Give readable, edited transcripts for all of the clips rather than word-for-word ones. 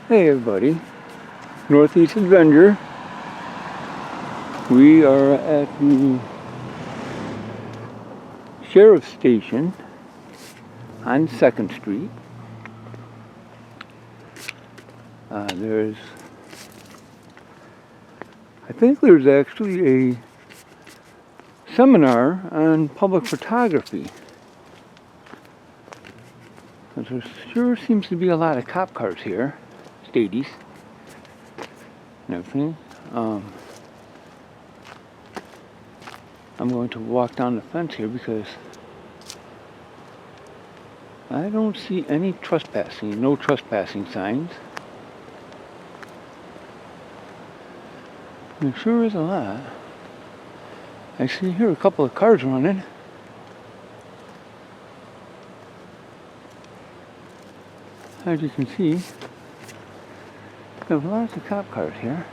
Hey everybody, Northeast Avenger. We are at the Sheriff's Station on 2nd Street. I think there's actually a seminar on public photography. There sure seems to be a lot of cop cars here, stadies, and everything. I'm going to walk down the fence here because I don't see any trespassing, no trespassing signs. There sure is a lot. I see here a couple of cars running. As you can see, there's lots of cop cars here.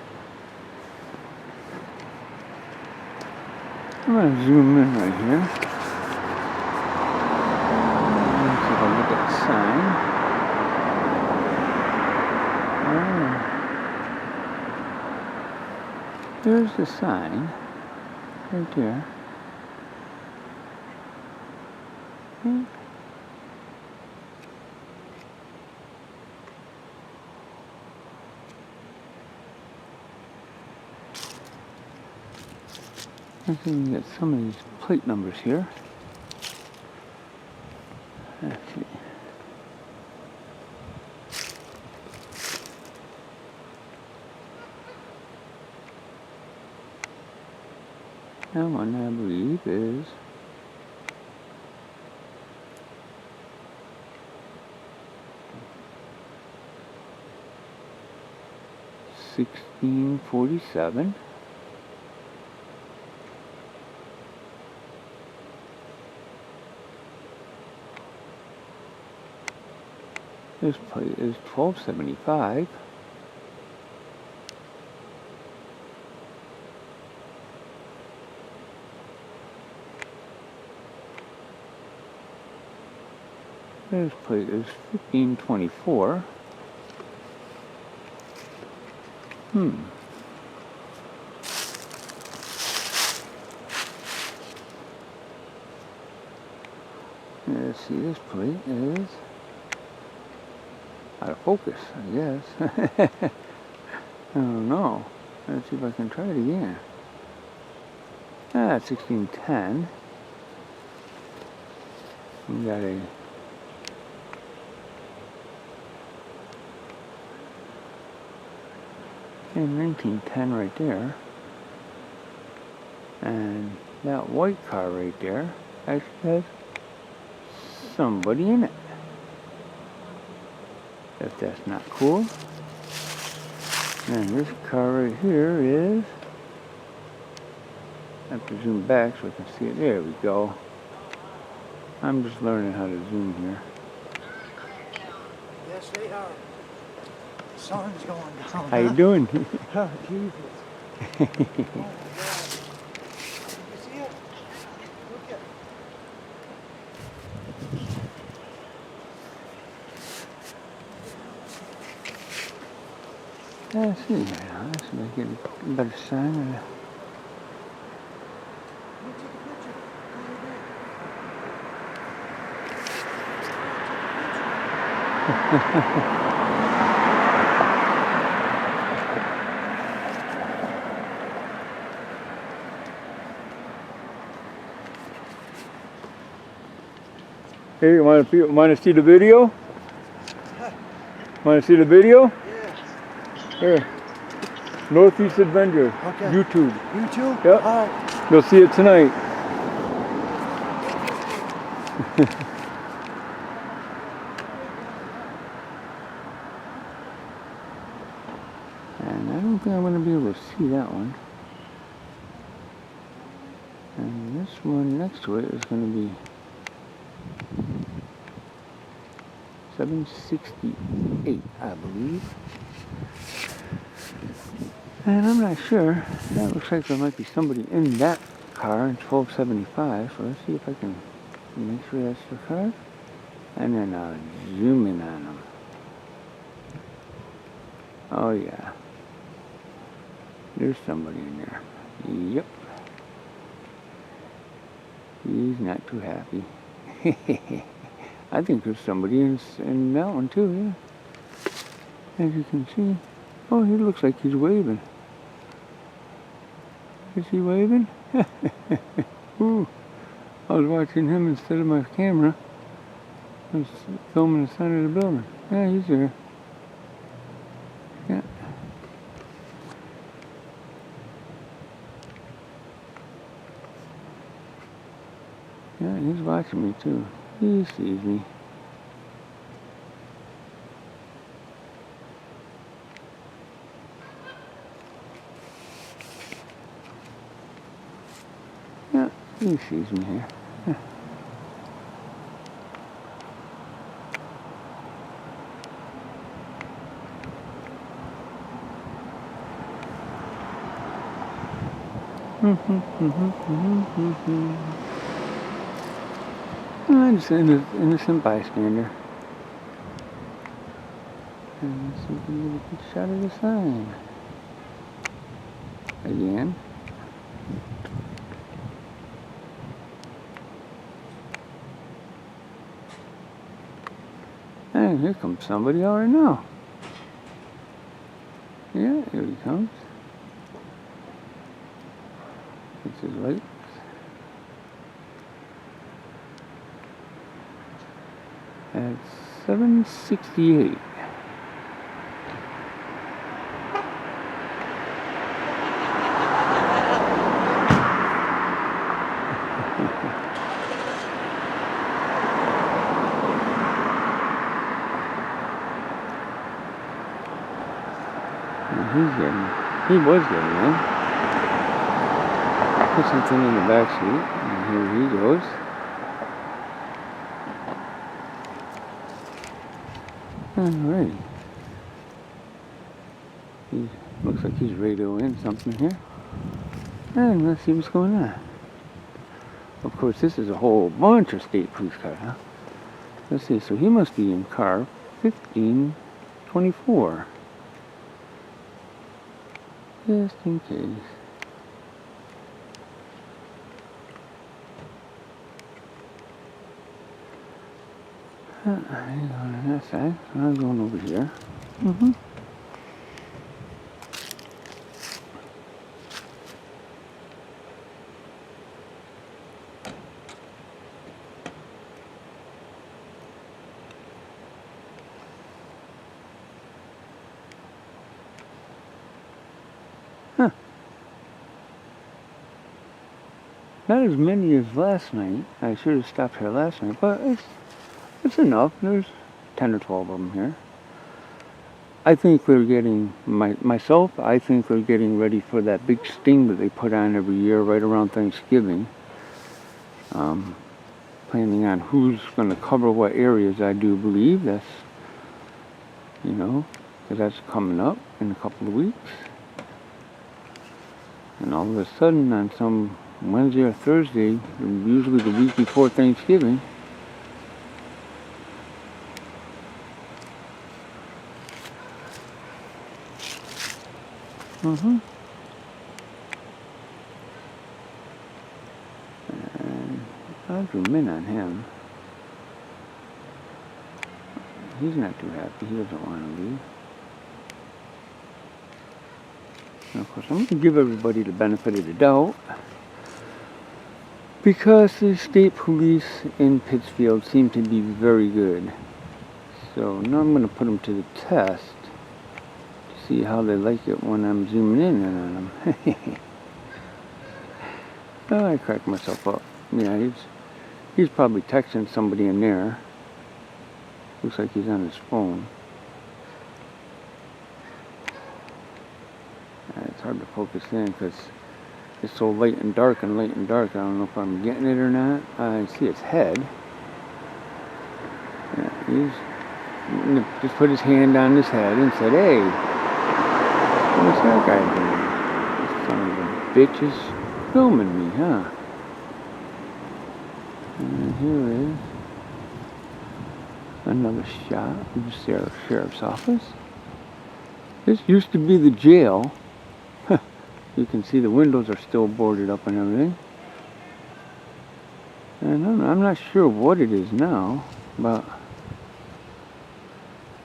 I'm going to zoom in right here. Let's take a look at the sign. There's the sign right there. Okay. I think we can get some of these plate numbers here. Let's see. That one, I believe, is 1647. This plate is 1275. This plate is 1524. Let's see, this plate is out of focus, I guess. I don't know. Let's see if I can try it again. 1610. We got a in 1910 right there. And that white car right there actually has somebody in it. If that's not cool. And this car right here is, I have to zoom back so I can see it. There we go. I'm just learning how to zoom here. Yes, they are. The sun's going down. How you doing? Oh, Jesus. Oh, my God. You see it? Look at it. Let's see here now. Let's see if I get a better sign. Hey, you want to see the video? Want to see the video? Yeah. Here. Northeast Avenger. Okay. YouTube. YouTube? Yep. All right. You'll see it tonight. And I don't think I'm going to be able to see that one. And this one next to it is going to be 768, I believe. And I'm not sure. That looks like there might be somebody in that car in 1275. So let's see if I can make sure that's the car. And then I'll zoom in on them. Oh yeah. There's somebody in there. Yep. He's not too happy. I think there's somebody in that one too, yeah. As you can see. Oh, he looks like he's waving. Is he waving? Ooh. I was watching him instead of my camera. I was filming the side of the building. Yeah, he's there. Yeah. Yeah, he's watching me too. He sees me. Yeah, he sees me here. Yeah. I'm just an innocent bystander. And let's see if we can get a good shot of the sign. Again. And here comes somebody I already know. Yeah, here he comes. It's his lights. At 7:68. He was getting in. Put something in the back seat, and here he goes. Alrighty. He looks like he's radioing something here. And let's see what's going on. Of course, this is a whole bunch of state police cars, huh? Let's see, so he must be in car 1524. Just in case. He's on that side, so I'm going over here. Not as many as last night. I should have stopped here last night, but it's enough. There's 10 or 12 of them here. I think they're getting, myself, I think they're getting ready for that big sting that they put on every year right around Thanksgiving. Planning on who's going to cover what areas, I do believe. That's, because that's coming up in a couple of weeks. And all of a sudden, on some Wednesday or Thursday, usually the week before Thanksgiving, and I'll zoom in on him. He's not too happy. He doesn't want to leave. And of course, I'm going to give everybody the benefit of the doubt, because the state police in Pittsfield seem to be very good. So now I'm going to put them to the test to see how they like it when I'm zooming in on them. Oh, I cracked myself up. Yeah, he's probably texting somebody in there. Looks like he's on his phone. It's hard to focus in because it's so light and dark. I don't know if I'm getting it or not. I see his head. Yeah, he's just put his hand on his head and said, "Hey, what's that guy doing? This son of a bitch is filming me, huh?" And here is another shot of the sheriff's office. This used to be the jail. You can see the windows are still boarded up and everything. And I'm not sure what it is now, but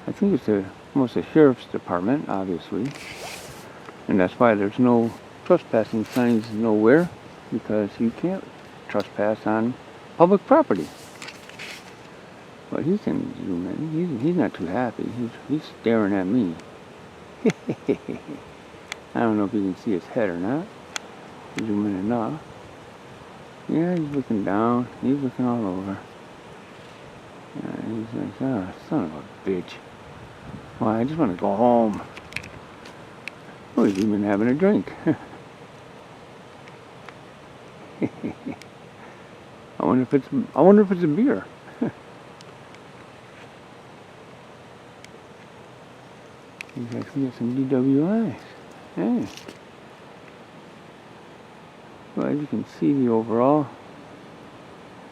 I think it's almost a sheriff's department, obviously. And that's why there's no trespassing signs nowhere, because you can't trespass on public property. But he can zoom in. He's not too happy. He's staring at me. I don't know if you can see his head or not. Zoom in enough. Yeah, he's looking down. He's looking all over. Yeah, he's like, oh, son of a bitch. Well, I just want to go home. Oh, he's even having a drink. I wonder if it's a beer. He's actually got some DWIs. Yeah. Well, as you can see the overall,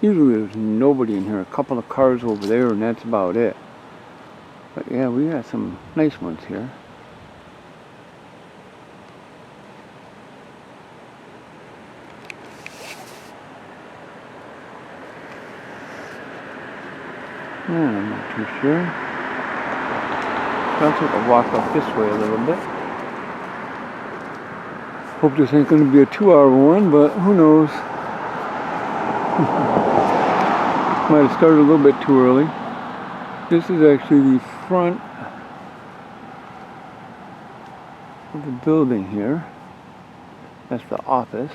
usually there's nobody in here. A couple of cars over there, and that's about it. But yeah, we got some nice ones here. I'm not too sure. I'll take a walk up this way a little bit. Hope this ain't going to be a 2-hour one, but who knows. Might have started a little bit too early. This is actually the front of the building here. That's the office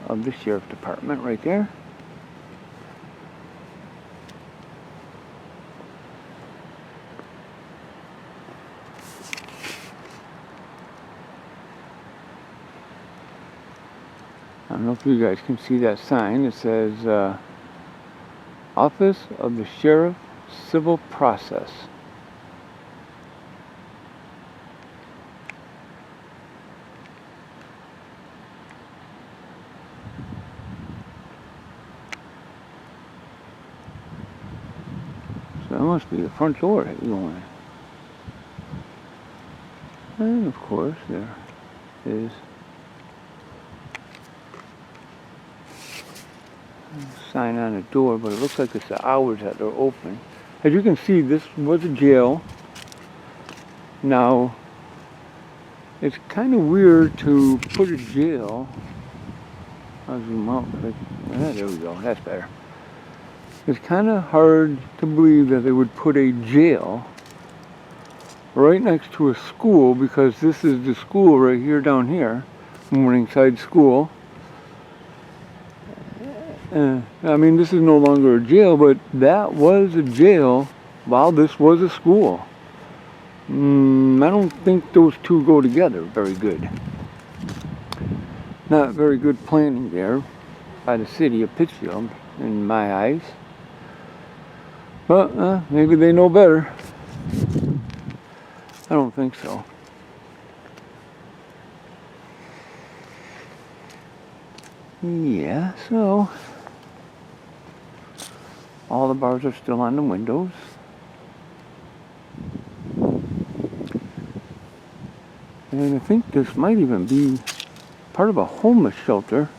of the sheriff department right there. I don't know if you guys can see that sign. It says Office of the Sheriff Civil Process. So that must be the front door that you go in. And of course there is sign on the door, but it looks like it's the hours that they're open. As you can see, this was a jail. Now, it's kind of weird to put a jail. I'll zoom out. There we go. That's better. It's kind of hard to believe that they would put a jail right next to a school, because this is the school right here down here, Morningside School. I mean, this is no longer a jail, but that was a jail while this was a school. I don't think those two go together very good. Not very good planning there by the city of Pittsfield, in my eyes. But maybe they know better. I don't think so. Yeah, so all the bars are still on the windows. And I think this might even be part of a homeless shelter,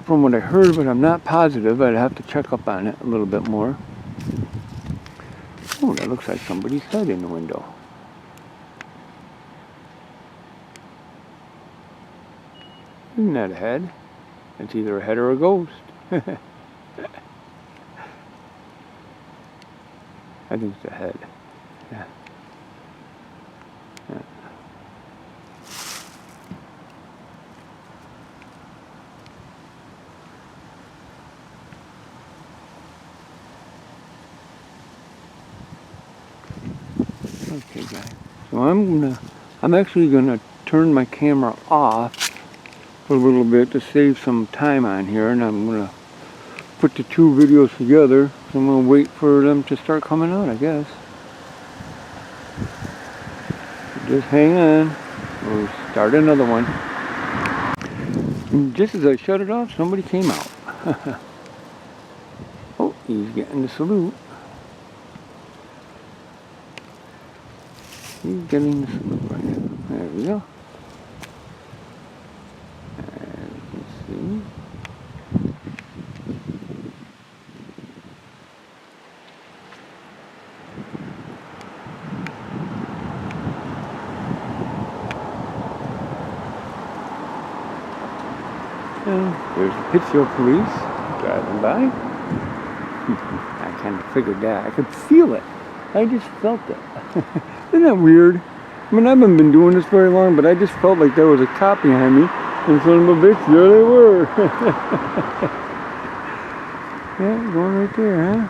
from what I heard, but I'm not positive. I'd have to check up on it a little bit more. Oh, that looks like somebody's head in the window. Isn't that a head? It's either a head or a ghost. I think it's a head. Yeah. Yeah. Okay, guys. So I'm actually gonna turn my camera off for a little bit to save some time on here, and I'm gonna put the two videos together. So I'm gonna wait for them to start coming out, I guess. Just hang on. We'll start another one. And just as I shut it off, somebody came out. Oh, he's getting the salute. He's getting the salute right now. There we go. Let's see. And there's the Pittsfield police driving by. I kind of figured that. I could feel it. I just felt it. Isn't that weird? I mean, I haven't been doing this very long, but I just felt like there was a cop behind me. And son of a bitch, there they were. Yeah, going right there, huh?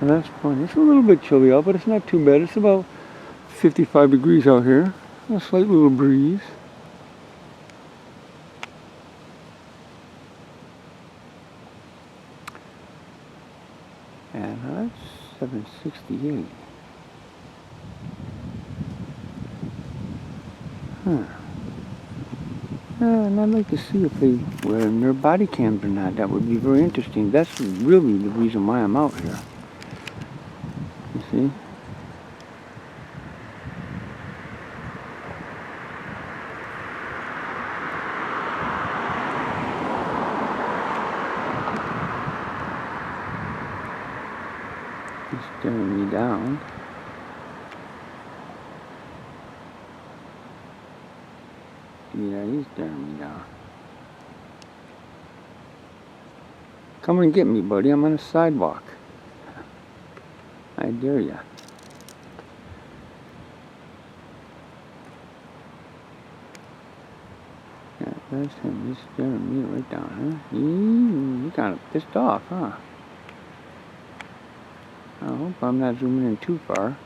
Well, that's fun. It's a little bit chilly out, but it's not too bad. It's about 55 degrees out here. A slight little breeze. And that's 768. Huh. And I'd like to see if they were in their body cams or not. That would be very interesting. That's really the reason why I'm out here. You see? He's staring me down. Yeah, he's staring me down. Come and get me, buddy. I'm on a sidewalk. I dare ya. Yeah, that's him. He's staring me right down, huh? He kind of pissed off, huh? I hope I'm not zooming in too far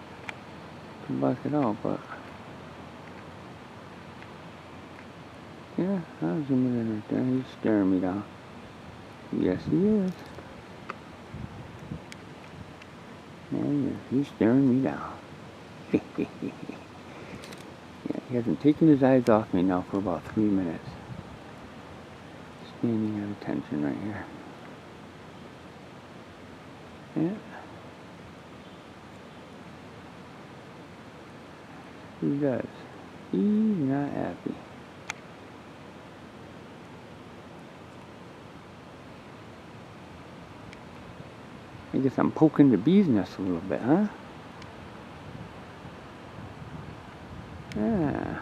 to block it out, but yeah, I'm zooming in right there. He's staring me down. Yes, he is. Yeah, he's staring me down. Yeah, he hasn't taken his eyes off me now for about 3 minutes. Standing at attention right here. Yeah. He does. He's not happy. I guess I'm poking the bee's nest a little bit, huh? Yeah.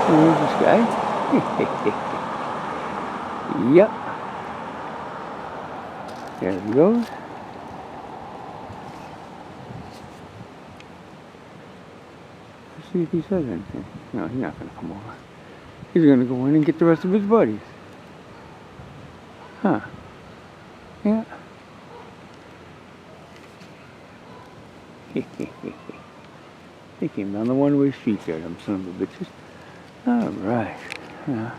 There's this guy. Yep. There he goes. Let's see if he says anything. No, he's not going to come over. He's going to go in and get the rest of his buddies. Huh. Yeah. They came down the one-way street there, them son of a bitches. All right. Yeah.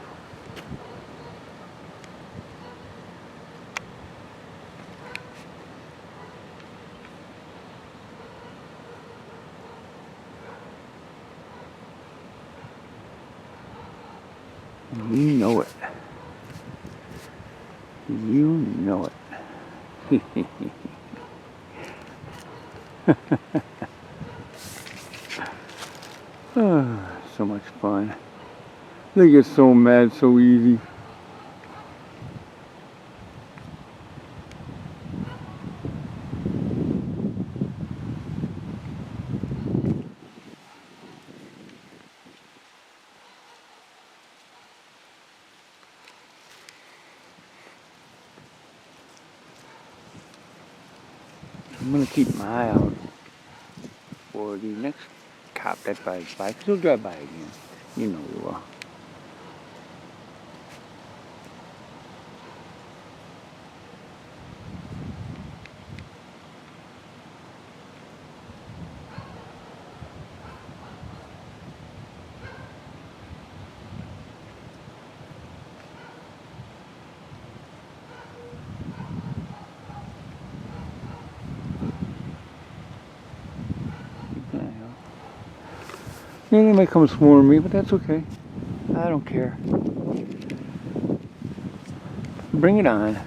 You know it. You know it. Oh, so much fun. They get so mad so easy. I'm gonna keep my eye out for the next cop that drives by, because he'll drive by again. You know he will. Yeah, they might come swarm me, but that's okay. I don't care. Bring it on.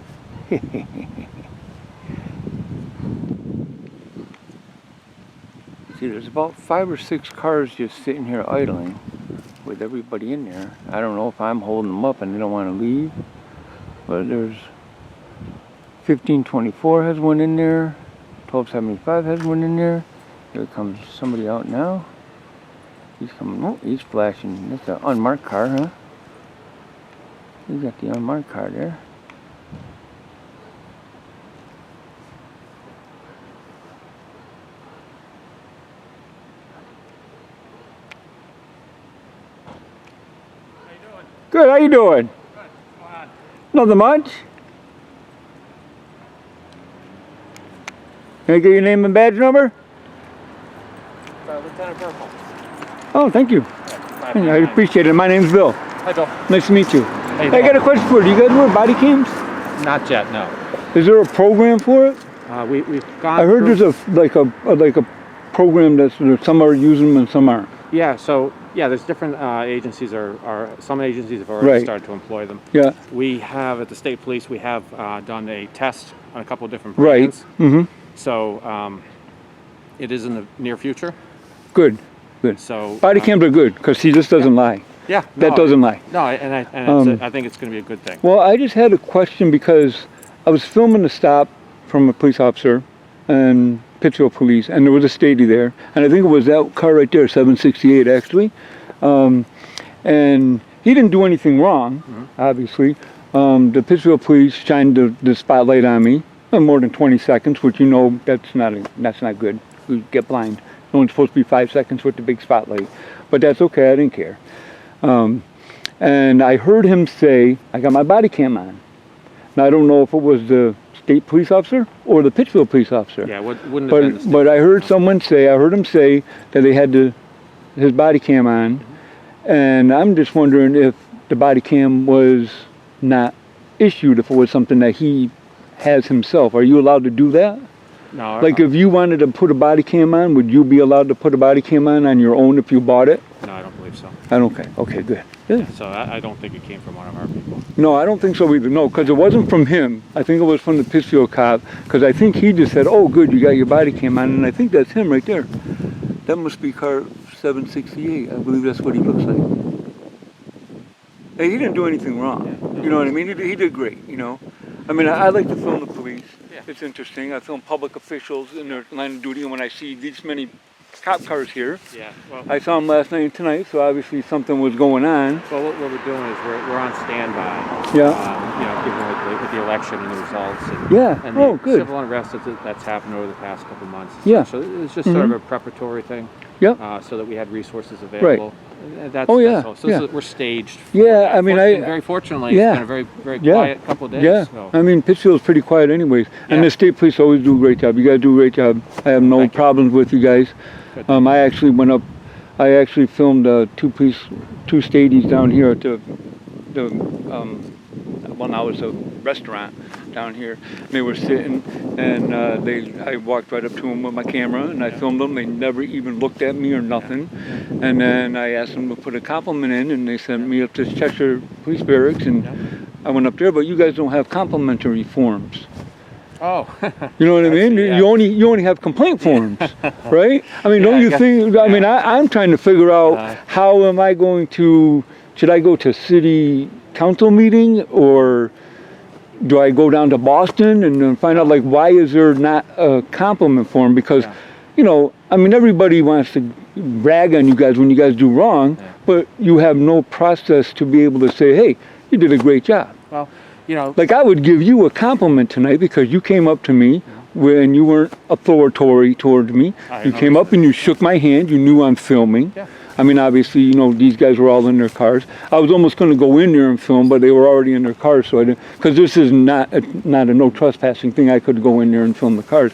See, there's about 5 or 6 cars just sitting here idling with everybody in there. I don't know if I'm holding them up and they don't want to leave, but there's 1524 has one in there, 1275 has one in there. Here comes somebody out now. He's coming. Oh, he's flashing. That's an unmarked car, huh? He's got the unmarked car there. Good, how you doing? Good. What's going on? Nothing much. Can I get your name and badge number? Lieutenant Purple. Oh, thank you. I appreciate it. My name's Bill. Hi, Bill. Nice to meet you. Hey, I got a question for you. You guys wear body cams? Not yet, no. Is there a program for it? We've gone I heard through, there's a program that some are using them and some aren't. there's different agencies some agencies have already Right. started to employ them. Yeah. We have, at the state police, we have done a test on a couple of different Right. brands. Mm-hmm. So it is in the near future. Good. Good. So Body cams are good because he just doesn't lie. Yeah. That doesn't lie. No, I think it's going to be a good thing. Well, I just had a question because I was filming a stop from a police officer and Pittsfield police, and there was a statey there, and I think it was that car right there, 768 actually, and he didn't do anything wrong, obviously. The Pittsfield police shined the spotlight on me for more than 20 seconds, which you know that's not good. We get blind. It's only supposed to be 5 seconds with the big spotlight, but that's okay. I didn't care. And I heard him say, "I got my body cam on." Now I don't know if it was the state police officer or the Pittsfield police officer. Yeah, wouldn't have been the state. But I heard him say that they had his body cam on, and I'm just wondering if the body cam was not issued, if it was something that he has himself. Are you allowed to do that? No. Like if you wanted to put a body cam on, would you be allowed to put a body cam on your own if you bought it? No, I don't believe so. Okay, good. Yeah. So I don't think it came from one of our people. No, I don't think so either. No, because it wasn't from him. I think it was from the Pittsfield cop. Because I think he just said, "Oh, good, you got your body cam on," and I think that's him right there. That must be car 768. I believe that's what he looks like. Hey, he didn't do anything wrong. Yeah, no. You know what I mean? He did great. You know, I mean, I like to film the police. Yeah. It's interesting. I film public officials in their line of duty, and when I see these many cop cars here, Yeah. Well, I saw them last night and tonight, so obviously something was going on. what we're doing is we're on standby. Yeah. Given with the election and the results. And, Yeah. And Oh, the good. civil unrest that's happened over the past couple months. Yeah. So it's just sort of a preparatory thing. Yep. So that we had resources available. That's, Oh, yeah, That's all. So yeah. we're staged. for Yeah, that. I mean, Very fortunately, yeah. it's been a very, very Yeah. quiet couple of days. Yeah, So. I mean, Pittsfield's pretty quiet anyways. And Yeah. the state police always do a great job. You guys do a great job. I have no Thank you. problems with you guys. Good. I actually went up, I actually filmed two stadies down here at well, now it's a restaurant down here. They were sitting, and I walked right up to them with my camera, and I filmed them. They never even looked at me or nothing. And then I asked them to put a compliment in, and they sent me up to Cheshire Police Barracks, and I went up there. But you guys don't have complimentary forms. Oh. You know what I mean? see, yeah. You only have complaint forms, right? I mean, don't I you guess- think? I mean, I'm trying to figure out how am I going to? Should I go to city council meeting, or do I go down to Boston and then find out, like, why is there not a compliment form? Because, you know, I mean, everybody wants to brag on you guys when you guys do wrong, but you have no process to be able to say, "Hey, you did a great job." Well, you know. Like, I would give you a compliment tonight because you came up to me when you weren't authoritative toward me. You came up and you shook my hand. You knew I'm filming. Yeah. I mean, obviously, you know, these guys were all in their cars. I was almost going to go in there and film, but they were already in their cars, so I didn't. Because this is not a no trespassing thing. I could go in there and film the cars.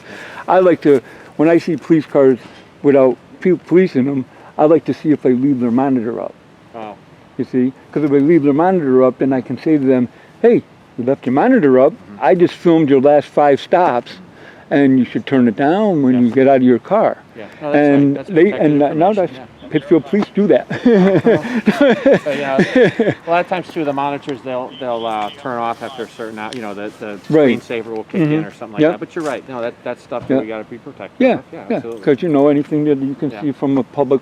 I like to, when I see police cars without police in them, I like to see if they leave their monitor up. Oh. You see, because if they leave their monitor up, then I can say to them, "Hey, you left your monitor up. I just filmed your last 5 stops, and you should turn it down when you get out of your car." Yeah. No, that's And right. That's they protected and now information, that's Pittsfield police do that. So, yeah, a lot of times too, the monitors they'll turn off after a certain the Right. screensaver will kick in or something like Yep. that. But you're right. No, that's stuff Yeah. that we got to be protected. Yeah, of. Yeah, yeah, absolutely. because you know anything that you can Yeah. see from a public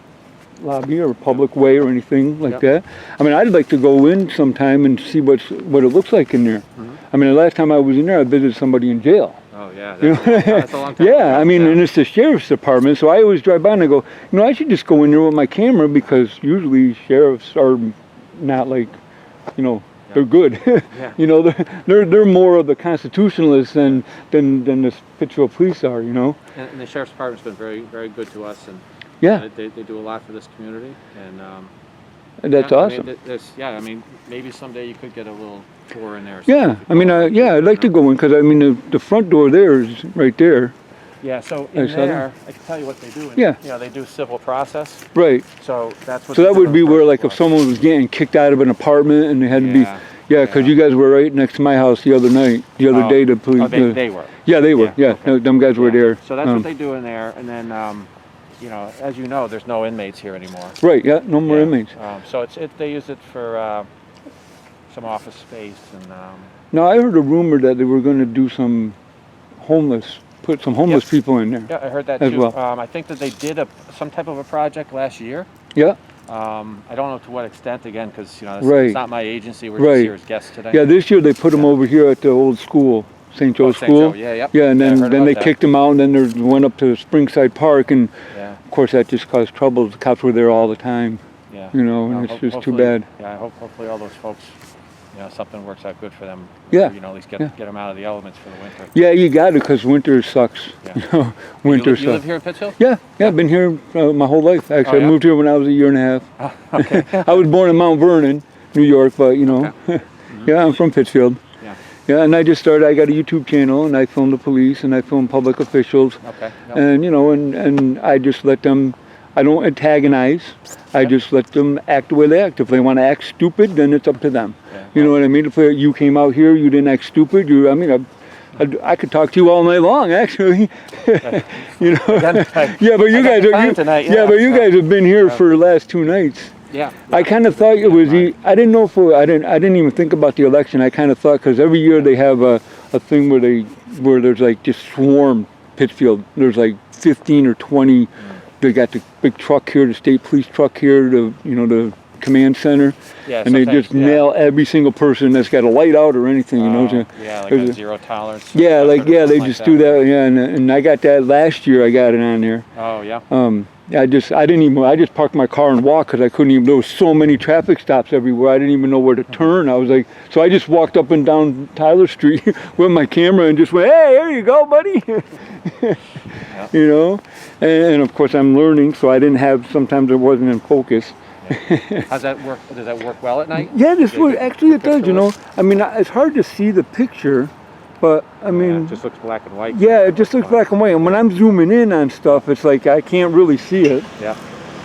lobby or a public way or anything like Yep. that. I mean, I'd like to go in sometime and see what it looks like in there. Mm-hmm. I mean, the last time I was in there, I visited somebody in jail. Oh yeah, You that's a long time. Yeah, ago. I mean, Yeah. and it's the sheriff's department, so I always drive by and I go, you know, I should just go in there with my camera because usually sheriffs are not like, you know, they're good. Yeah. You know, they're more of the constitutionalists than the Pittsfield police are. You know. And the sheriff's department's been very, very good to us, and Yeah, they do a lot for this community, and that's yeah, awesome. I mean, maybe someday you could get a little tour in there. Or Yeah, something. I mean, yeah, I'd like to go in because I mean the front door there is right there. Yeah, so I in saw that. there, I can tell you what they do. Yeah. You know, they do civil process, Right. so that's what. So they that do would be in where, first like, if floor. someone was getting kicked out of an apartment and they had to be, Yeah. yeah, because Yeah. you guys were right next to my house the other night, the other Oh. day. The police. Oh, they were. Yeah, they were. Yeah, Yeah, okay. them guys were Yeah. there. So that's what they do in there, and then, you know, as you know, there's no inmates here anymore. Right. Yeah, no more Yeah. inmates. So they use it for some office space and. Now I heard a rumor that they were going to do some put some homeless Yes. people in there. Yeah, I heard that As too. well. I think that they did some type of a project last year. Yeah. I don't know to what extent, again, because you know Right. it's not my agency. We're Right. just here as guests today. Yeah. This year they put them over here at the old school, St. Joe's St. School. Joe, yeah, yep. Yeah, and Yeah, I then heard then about they that. kicked them out, and then they went up to Springside Park, and Yeah, of course that just caused trouble. The cops were there all the time. yeah. You know, and Well, it's just too hopefully- bad. Yeah, hopefully all those folks, you know, something works out good for them. Yeah, You know, at least yeah. get them out of the elements for the winter. Yeah, you got it because winter sucks. Yeah. You know, winter You sucks. live here in Pittsfield? Yeah, I've been here my whole life. Actually, Oh, yeah? I moved here when I was a year and a half. Oh, okay. I was born in Mount Vernon, New York, but you know, yeah, I'm from Pittsfield. Yeah. Yeah, and I got a YouTube channel, and I film the police, and I film public officials, Okay. Yep. and you know, and I just let them. I don't antagonize. I just let them act the way they act. If they want to act stupid, then it's up to them. Yeah, You know what I mean? If you came out here, you didn't act stupid. I could talk to you all night long, actually. You know. Yeah, but you guys time tonight, yeah, but you so- guys have been here for the last 2 nights. Yeah. I kind of thought it was. I didn't know if I didn't even think about the election. I kind of thought because every year they have a thing where there's like just swarm Pittsfield. There's like 15 or 20. They got the big truck here, the state police truck here, the command center, Yeah, and they sometimes, just nail every single person that's got a light out or anything. You know. So Yeah, like there's a zero tolerance. yeah, stuff like or yeah, they something just like do that. Yeah, and I got that last year. I got it on there. Oh yeah. I just parked my car and walked because I couldn't even, there was so many traffic stops everywhere. I didn't even know where to turn. I was like, so I just walked up and down Tyler Street with my camera and just went, hey, here you go, buddy. You know, and of course I'm learning, so I didn't have, sometimes it wasn't in focus. How's that work? Does that work well at night? Yeah, this Yeah, was, good- actually it good does, you know. I mean, it's hard to see the picture, but I Yeah, mean, it just looks black and white. yeah, it just looks black and white. And when I'm zooming in on stuff, it's like I can't really see it. Yeah.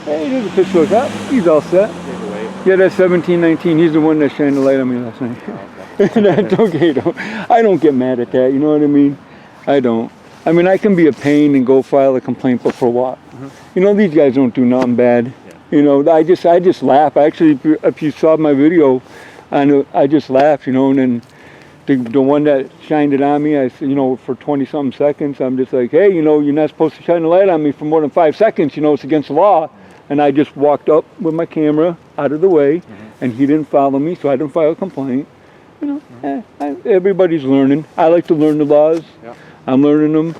Hey, there's a Pittsfield cop. He's all set. Either way. Yeah, that's 1719. He's the one that shined the light on me last night. Oh, okay. That's okay, though. I don't get mad at that. You know what I mean? I don't. I mean, I can be a pain and go file a complaint, but for what? You know, these guys don't do nothing bad. Yeah. You know, I just laugh. Actually, if you saw my video, I just laugh. You know, and then the one that shined it on me, I said, you know, for 20-something seconds, I'm just like, hey, you know, you're not supposed to shine the light on me for more than 5 seconds. You know, it's against the law. And I just walked up with my camera out of the way, and he didn't follow me, so I didn't file a complaint. You know, everybody's learning. I like to learn the laws. Yeah. I'm learning them.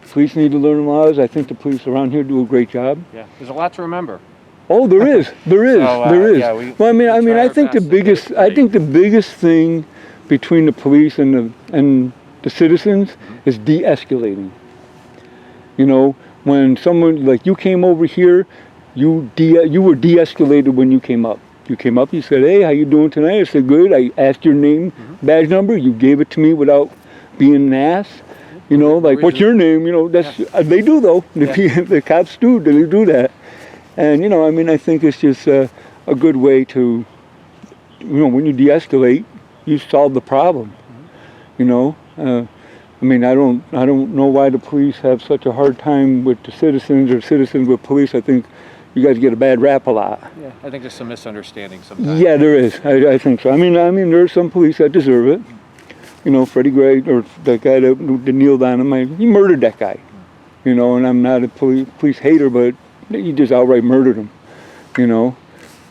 Police need to learn the laws. I think the police around here do a great job. Yeah. There's a lot to remember. Oh, there is. There is. So, there is. yeah, we Well, try I our think the best to biggest. get it I right. think the biggest thing between the police and the citizens is de-escalating. You know, when someone like you came over here, you were de-escalated when you came up. You came up, you said, hey, how you doing tonight? I said, good. I asked your name, badge number. You gave it to me without being an ass. You know, like, what's your name? You know, that's they do, though. Yeah. The cops do. They do that. And, you know, I mean, I think it's just a good way to, you know, when you de-escalate, you solve the problem. You know, I mean, I don't know why the police have such a hard time with the citizens or citizens with police. I think you guys get a bad rap a lot. Yeah, I think there's some misunderstanding sometimes. Yeah, there is. I think so. I mean, there's some police that deserve it. You know, Freddie Gray, or that guy that kneeled on him, he murdered that guy. You know, and I'm not a police hater, but he just outright murdered him. You know,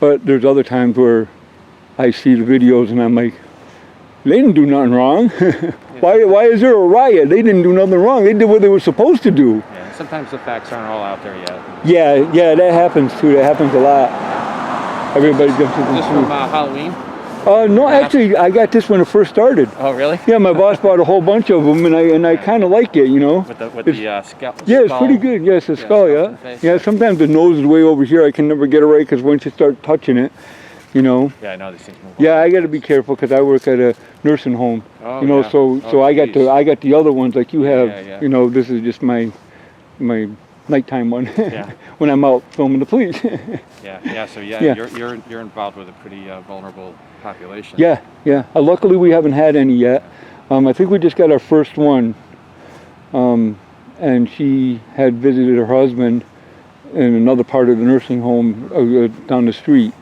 but there's other times where I see the videos and I'm like, they didn't do nothing wrong. Why is there a riot? They didn't do nothing wrong. They did what they were supposed to do. Yeah, sometimes the facts aren't all out there yet. Yeah, that happens too. That happens a lot. Everybody jumps in. Is this from Halloween? No, actually, I got this when it first started. Oh, really? Yeah, my boss bought a whole bunch of them, and I kind of like it, you know. With the skull. Yeah, it's pretty good. Yeah, it's a skull, yeah. Yeah, sometimes the nose is way over here. I can never get it right because once you start touching it, you know. Yeah, I know these things move. Yeah, I got to be careful because I work at a nursing home. Oh, you know, yeah. so I got the other ones like you have. Yeah. You know, this is just my nighttime one. Yeah. When I'm out filming the police. Yeah. So Yeah. you're involved with a pretty vulnerable population. Yeah. Luckily, we haven't had any yet. I think we just got our first one. And she had visited her husband in another part of the nursing home down the street,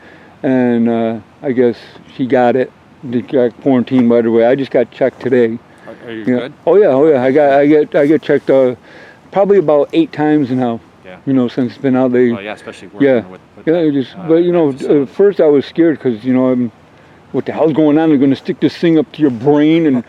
and I guess she got it. They got quarantined right away. I just got checked today. Are you good? Oh yeah. I get checked probably about 8 times now. Yeah. You know, since it's been out. Especially working with But you know, at first I was scared because you know what the hell's going on? They're going to stick this thing up to your brain, and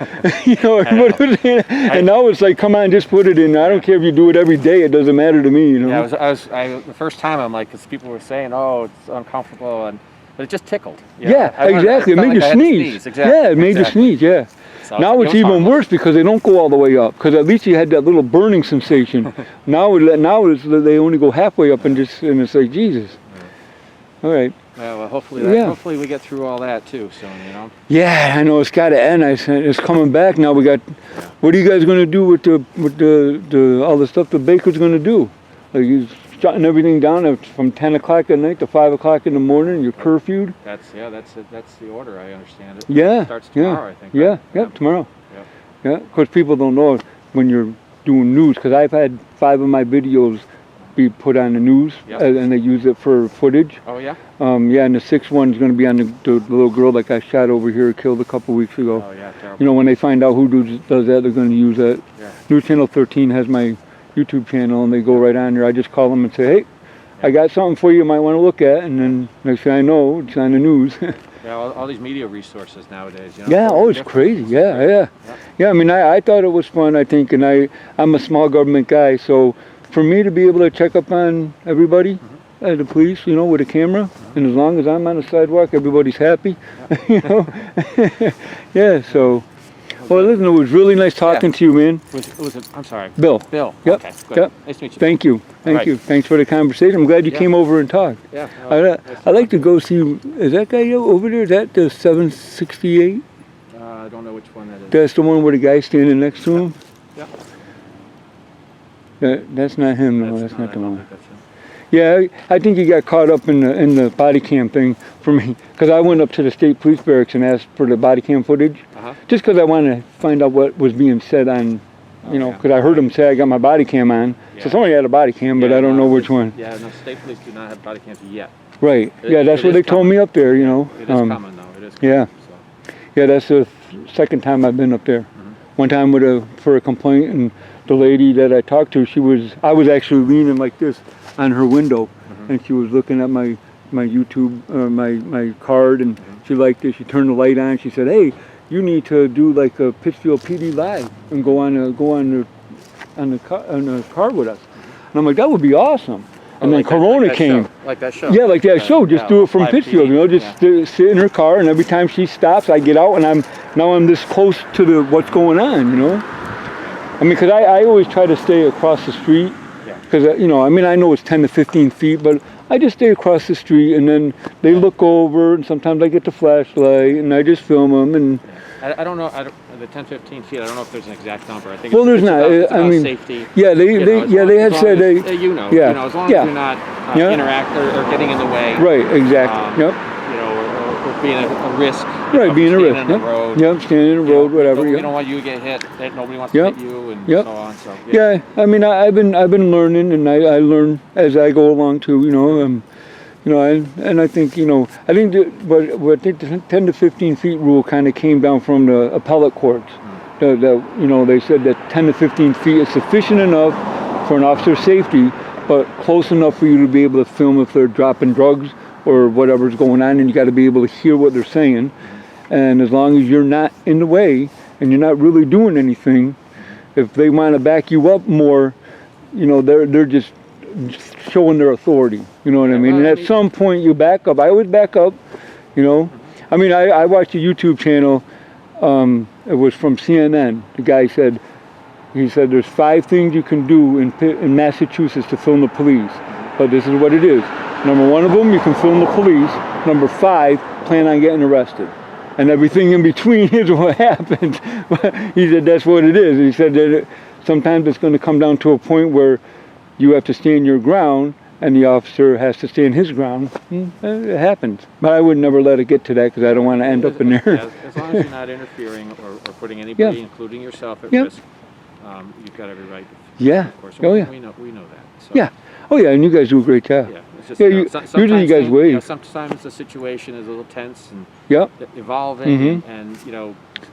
you know, everybody was saying, and now it's like, come on, just put it in. I don't care if you do it every day; it doesn't matter to me, you know. Yeah, the first time I'm like, because people were saying, oh, it's uncomfortable, but it just tickled. Yeah, exactly. It made you sneeze. Exactly. Yeah, it made you sneeze. Yeah. So now it's even worse because they don't go all the way up. Because at least you had that little burning sensation. now they only go halfway up, and it's like Jesus. All right. Well, hopefully we get through all that too soon, you know. Yeah, I know it's got to end. It's coming back now. We got. What are you guys going to do with the all the stuff the baker's going to do? Like he's shutting everything down from 10 o'clock at night to 5 o'clock in the morning. You're curfewed. That's the order. I understand it. Yeah. It starts tomorrow, I think. Yeah. Right? Tomorrow. Yep. Yeah. Of course, people don't know when you're doing news because I've had 5 of my videos be put on the news, and they use it for footage. Oh yeah. Yeah, and the 6th one's going to be on the little girl that got shot over here, killed a couple weeks ago. Oh yeah, terrible. You know, when they find out who does that, they're going to use that. Yeah. News Channel 13 has my YouTube channel, and they go right on there. I just call them and say, hey, I got something for you might want to look at, and then next thing I know, it's on the news. Yeah, all these media resources nowadays. You know, yeah, it's crazy. Yeah. I mean, I thought it was fun, I think, and I'm a small government guy, so for me to be able to check up on everybody, the police, you know, with a camera, and as long as I'm on the sidewalk, everybody's happy, you know. Yeah, so. Well, listen, it was really nice talking to you, man. I'm sorry. Bill. Bill. Yep. Okay, good. Yep. Nice to meet you. Thank you. Thank you. Thanks for the conversation. I'm glad you came over and talked. Yeah. I'd like to go see, is that guy over there? Is that the 768? I don't know which one that is. That's the one where the guy's standing next to him? Yeah. That's not him, no. That's not the one. That's him. Yeah, I think he got caught up in the body cam thing for me, because I went up to the state police barracks and asked for the body cam footage, just because I wanted to find out what was being said on, you know, because I heard him say I got my body cam on. Yeah. So somebody had a body cam, but I don't know which one. Yeah, no, state police do not have body cams yet. Right. Yeah, that's what they told me up there, you know. It is coming though. It is coming. Yeah. So. Yeah, that's the second time I've been up there. One time for a complaint, and the lady that I talked to, I was actually leaning like this on her window, and she was looking at my YouTube, my card, and she liked it. She turned the light on. She said, "Hey, you need to do like a Pittsfield PD live and go on the car with us." And I'm like, "That would be awesome." And then Corona came. Like that show. Yeah, like that show. Just do it from Pittsfield, you know. Just sit in her car, and every time she stops, I get out, and I'm this close to what's going on, you know. I mean, because I always try to stay across the street, because you know, I mean, I know it's 10 to 15 feet, but I just stay across the street, and then they look over, and sometimes I get the flashlight, and I just film them, and. I don't know. The 10, 15 feet. I don't know if there's an exact number. I think. Well, there's not. It's about I mean, safety. Yeah, they had said they. You know, as long as you're not interact or getting in the way. Right. Exactly. Yep. You know, or for being a risk. Right, being a standing risk. in the Yep. road. Yep, standing in the road, whatever. We Yep. don't want you to get hit. That nobody wants Yep. to hit you, and Yep. so on. So Yeah, I mean, I've been learning, and I learn as I go along too. I think I think what the 10 to 15 feet rule kind of came down from the appellate courts. They said that 10 to 15 feet is sufficient enough for an officer's safety, but close enough for you to be able to film if they're dropping drugs or whatever's going on, and you got to be able to hear what they're saying. And as long as you're not in the way and you're not really doing anything, if they want to back you up more, they're just showing their authority. You know what I mean? And at some point you back up. I always back up. I mean, I watched a YouTube channel. It was from CNN. The guy said, there's 5 things you can do in Massachusetts to film the police, but this is what it is. Number 1 of them, you can film the police. Number 5, plan on getting arrested. And everything in between is what happens. He said that's what it is. He said that sometimes it's going to come down to a point where you have to stand your ground and the officer has to stand his ground. It happens. But I would never let it get to that because I don't want to end up in there. Yeah, as long as you're not interfering or putting anybody, including yourself, at risk, you've got every right. Yeah. Of course. Oh, yeah. We know that. So. Yeah. Oh, yeah, and you guys do a great job. Yeah. It's just, usually you guys wave. Sometimes the situation is a little tense and Mhm. evolving, and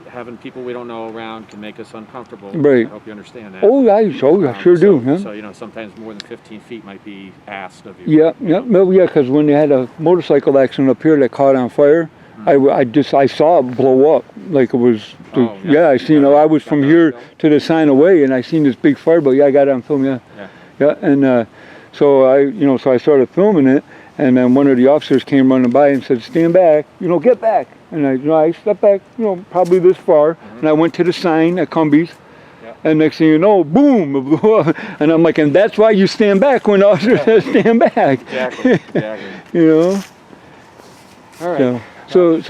having people we don't know around can make us uncomfortable. Right. I hope you understand that. Oh, I sure do. Huh? So sometimes more than 15 feet might be asked of you. Yeah, because when they had a motorcycle accident up here that caught on fire, I saw it blow up like it was. I seen. I was from here to the sign away, and I seen this big fire. But I got it on film. Yeah, and so I started filming it, and then one of the officers came running by and said, "Stand back, get back." And I stepped back, probably this far, and I went to the sign at Cumbies. And next thing you know, boom, it blew up. And I'm like, and that's why you stand back when the officer says stand back. Exactly. All right. So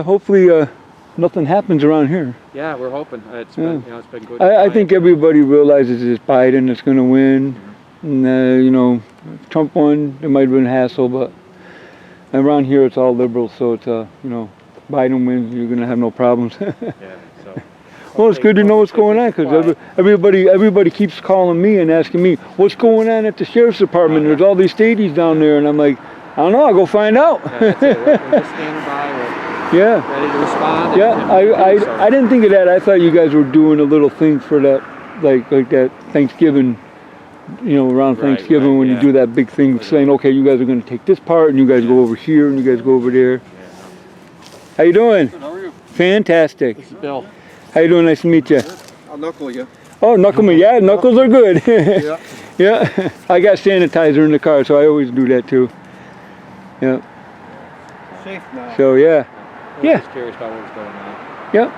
hopefully nothing happens around here. Yeah, we're hoping. It's been good. I think everybody realizes it's Biden that's going to win. And, if Trump won, it might have been a hassle, but around here it's all liberals, so it's, Biden wins, you're going to have no problems. Well, it's good to know what's going on, because everybody keeps calling me and asking me, what's going on at the sheriff's department? There's all these stadies down there, and I'm like, I don't know, I'll go find out. We're just standing by, ready to respond. I didn't think of that. I thought you guys were doing a little thing for that, like that Thanksgiving, around Thanksgiving when you do that big thing saying, okay, you guys are going to take this part, and you guys go over here, and you guys go over there. How you doing? Good, how are you? Fantastic. This is Bill. How you doing? Nice to meet you. I'll knuckle you. Oh, knuckle me. Yeah, knuckles are good. Yeah. Yeah. I got sanitizer in the car, so I always do that too. Yeah. Safe now. So, yeah. I was just curious about what was going on. Yeah.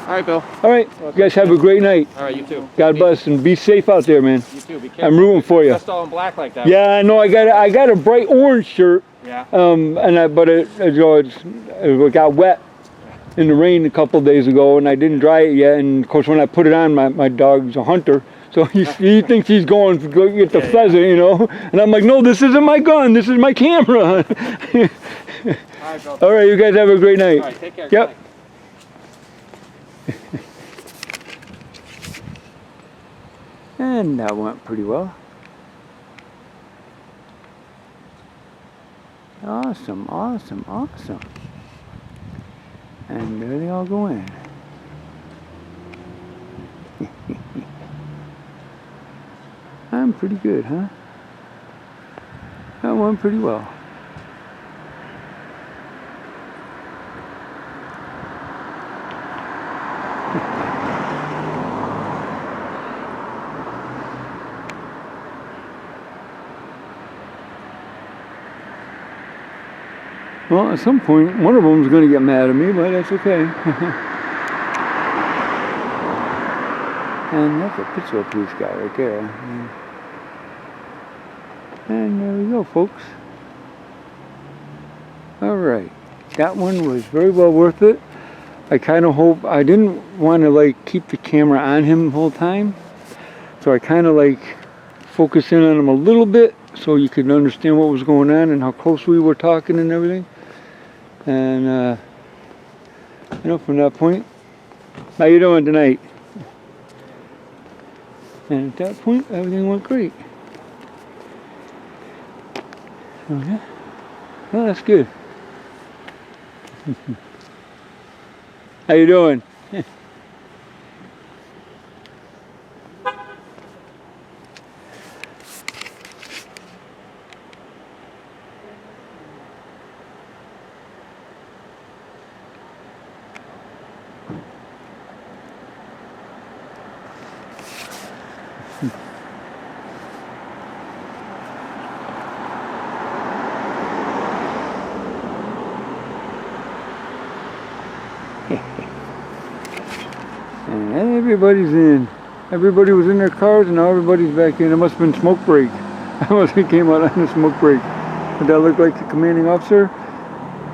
All right, Bill. All right. You guys have a great night. All right, you too. God bless, and be safe out there, man. You too. Be careful. I'm rooting for you. Dressed all in black like that. Yeah, I know. I got a bright orange shirt. Yeah. But it got wet in the rain a couple of days ago, and I didn't dry it yet. And of course, when I put it on, my dog's a hunter, so he thinks he's going to go get the pheasant, And I'm like, no, this isn't my gun. This is my camera. All right, Bill. All right, you guys have a great night. All right, take care. Yep. And that went pretty well. Awesome, awesome, awesome. And there they all go in. I'm pretty good, huh? That went pretty well. Well, at some point, one of them is going to get mad at me, but that's okay. And that's a Pittsfield police guy right there. And there we go, folks. All right. That one was very well worth it. I kind of hope, I didn't want to keep the camera on him the whole time. So I kind of focused in on him a little bit so you could understand what was going on and how close we were talking and everything. And you know, from that point, how you doing tonight? And at that point, everything went great. So yeah, well, that's good. How you doing? And everybody's in. Everybody was in their cars and now everybody's back in. It must have been smoke break. I must have came out on the smoke break. But that looked like the commanding officer.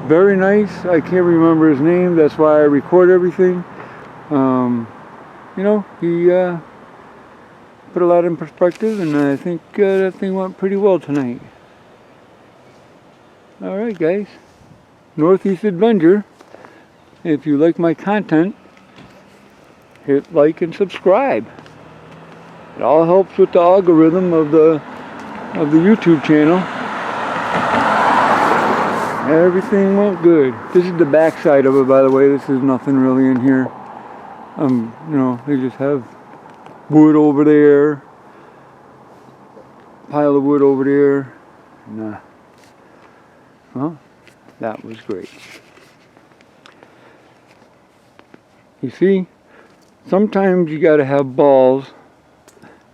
Very nice. I can't remember his name. That's why I record everything. You know, he put a lot in perspective, and I think that thing went pretty well tonight. Alright guys. Northeast Avenger. If you like my content, hit like and subscribe. It all helps with the algorithm of the YouTube channel. Everything went good. This is the back side of it, by the way. This is nothing really in here. You know, they just have wood over there, pile of wood over there. And, well, that was great. You see, sometimes you got to have balls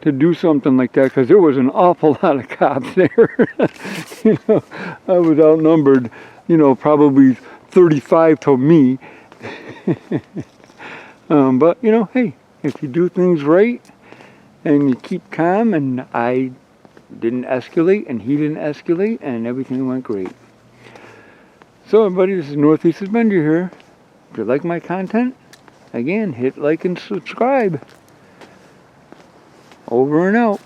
to do something like that, because there was an awful lot of cops there. You know, I was outnumbered, you know, probably 35 to me. But, you know, hey, if you do things right and you keep calm, and I didn't escalate and he didn't escalate, and everything went great. So everybody, this is Northeast Avenger here. If you like my content, again, hit like and subscribe. Over and out.